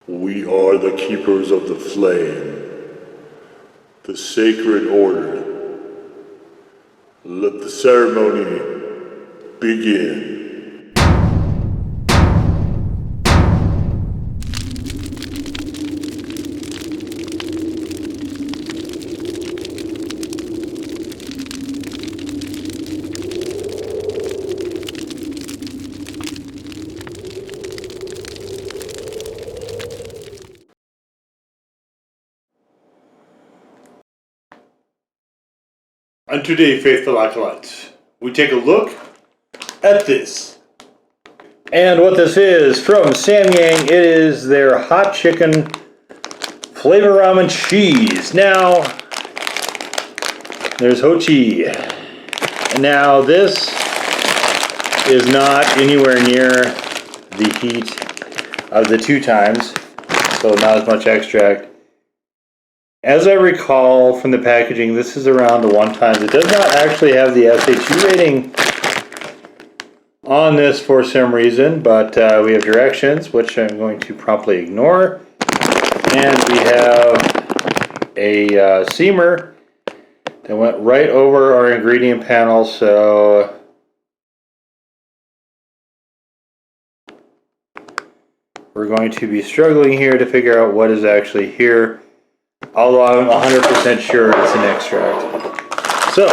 We are the keepers of the flame, the sacred order. Let the ceremony begin. And today, faithful acolytes, we take a look at this. And what this is from Samyang, it is their hot chicken flavor ramen cheese. Now, there's hochi. And now this is not anywhere near the heat of the 2 times, so not as much extract. As I recall from the packaging, this is around the 1 times. It does not actually have the FOH rating on this for some reason, but we have directions, which I'm going to promptly ignore. And we have a seamer that went right over our ingredient panel, so we're going to be struggling here to figure out what is actually here. Although I'm 100% sure it's an extract. So,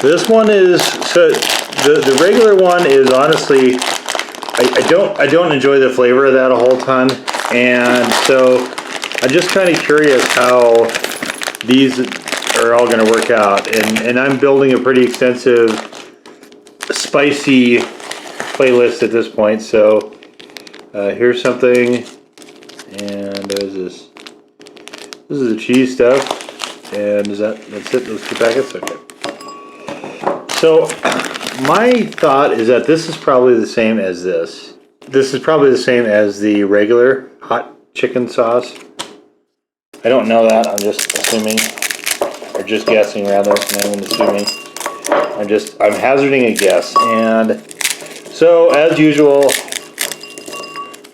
this one is, so the regular one is honestly, I don't enjoy the flavor of that a whole ton. And so, I'm just kind of curious how these are all going to work out. And I'm building a pretty extensive, spicy playlist at this point, so here's something, and there's this. This is the cheese stuff, and that's it, those 2 packets? Okay. So, my thought is that this is probably the same as this. This is probably the same as the regular hot chicken sauce. I don't know that, I'm just assuming, or just guessing rather, not even assuming. I'm hazarding a guess, and so, as usual,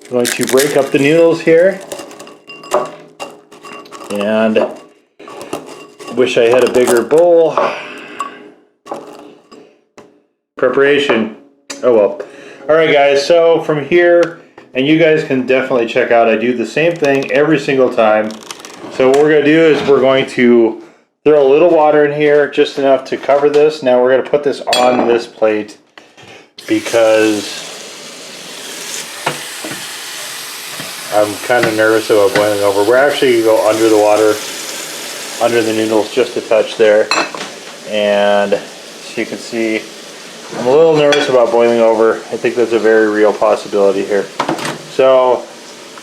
I'm going to break up the noodles here, and wish I had a bigger bowl. Preparation. Oh well. Alright guys, so from here, and you guys can definitely check out, I do the same thing every single time. So what we're going to do is we're going to throw a little water in here, just enough to cover this. Now we're going to put this on this plate because I'm kind of nervous about boiling over. We're actually going to go under the water, under the noodles, just a touch there. And as you can see, I'm a little nervous about boiling over. I think that's a very real possibility here. So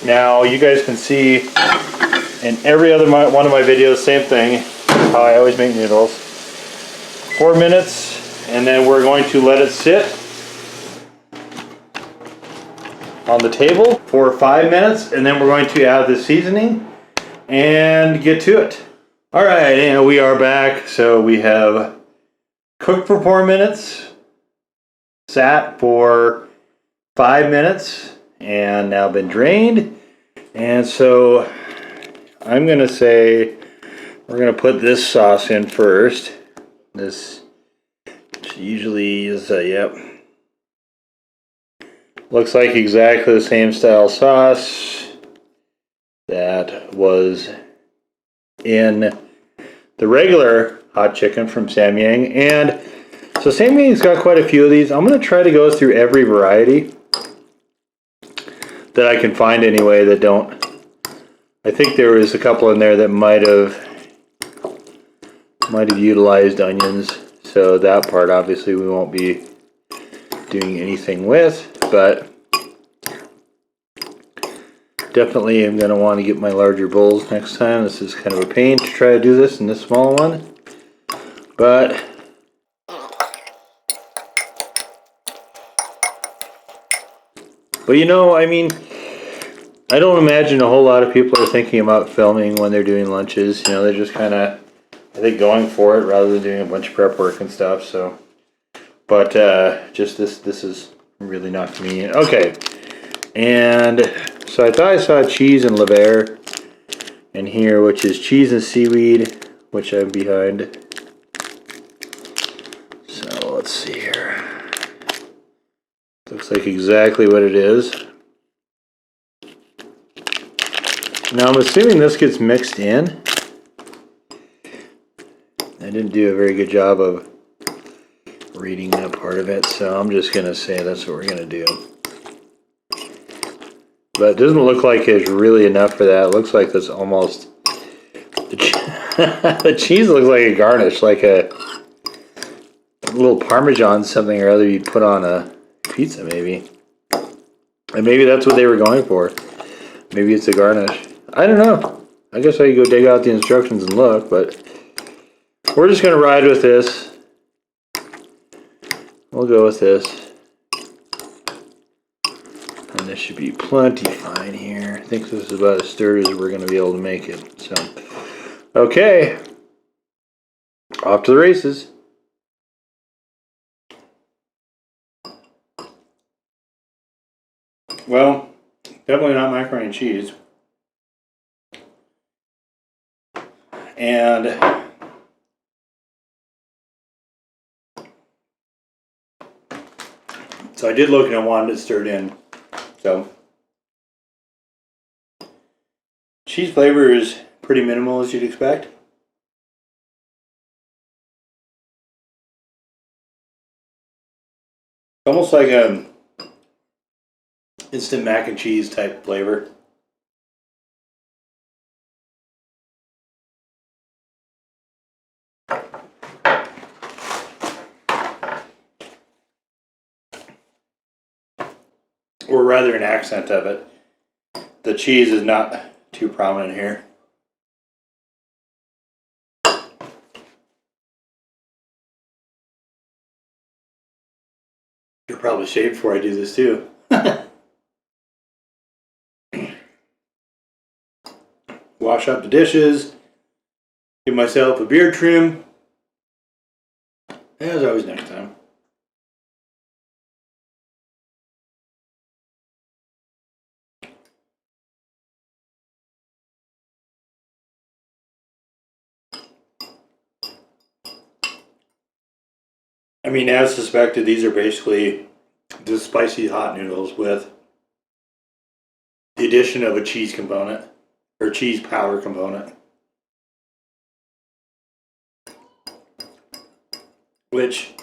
now you guys can see in every other one of my videos, same thing, how I always make noodles. 4 minutes, and then we're going to let it sit on the table for 5 minutes, and then we're going to add the seasoning and get to it. Alright, and we are back. So we have cooked for 4 minutes, sat for 5 minutes, and now been drained. And so I'm going to say we're going to put this sauce in first. This usually is yep. Looks like exactly the same style sauce that was in the regular hot chicken from Samyang. And so Samyang's got quite a few of these. I'm going to try to go through every variety that I can find anyway that don't. I think there was a couple in there that might have utilized onions. So that part obviously we won't be doing anything with. But definitely I'm going to want to get my larger bowls next time. This is kind of a pain to try to do this in this small one. But you know, I mean, I don't imagine a whole lot of people are thinking about filming when they're doing lunches. You know, they're just kind of, I think, going for it rather than doing a bunch of prep work and stuff. So, but just this is really not convenient. Okay, and so I thought I saw cheese and Levair in here, which is cheese and seaweed, which I'm behind. So let's see here. Looks like exactly what it is. Now I'm assuming this gets mixed in. I didn't do a very good job of reading that part of it, so I'm just gonna say that's what we're gonna do. But it doesn't look like it's really enough for that. It looks like that's almost the cheese looks like a garnish, like a little Parmesan something or other you'd put on a pizza, maybe. And maybe that's what they were going for. Maybe it's a garnish. I don't know. I guess I could go dig out the instructions and look, but we're just gonna ride with this. We'll go with this. And this should be plenty fine here. I think this is about as sturdy as we're gonna be able to make it. So, okay. Off to the races. Well, definitely not macaroni and cheese. And so I did look and I wanted it stirred in. So cheese flavor is pretty minimal, as you'd expect. Almost like a instant mac and cheese type flavor. Or rather an accent of it. The cheese is not too prominent here. You're probably shaved before I do this too. Wash up the dishes. Give myself a beard trim. As always next time. I mean, as suspected, these are basically just spicy hot noodles with the addition of a cheese component, or cheese powder component. Which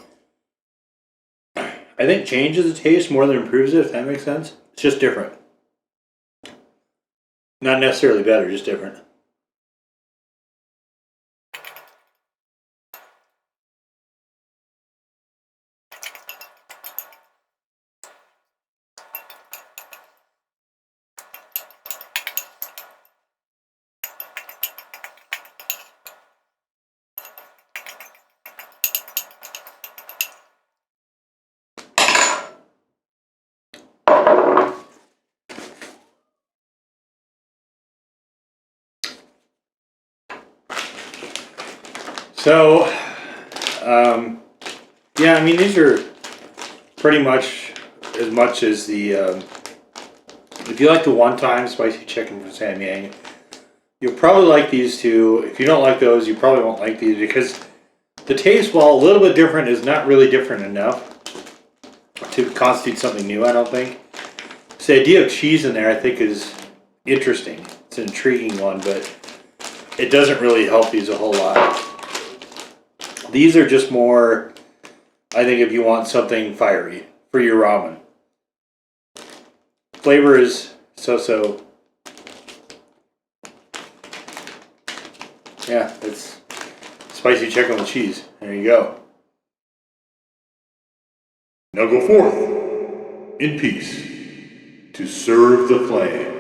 I think changes the taste more than improves it, if that makes sense. It's just different. Not necessarily better, just different. So, yeah, I mean, these are pretty much as the, if you like the one-time spicy chicken from Samyang, you'll probably like these two. If you don't like those, you probably won't like these, because the taste, while a little bit different, is not really different enough to constitute something new, I don't think. So the idea of cheese in there, I think, is interesting. It's an intriguing one, but it doesn't really help these a whole lot. These are just more, I think, if you want something fiery for your ramen. Flavor is so-so. Yeah, it's spicy chicken with cheese. There you go. Now go forth in peace to serve the flame.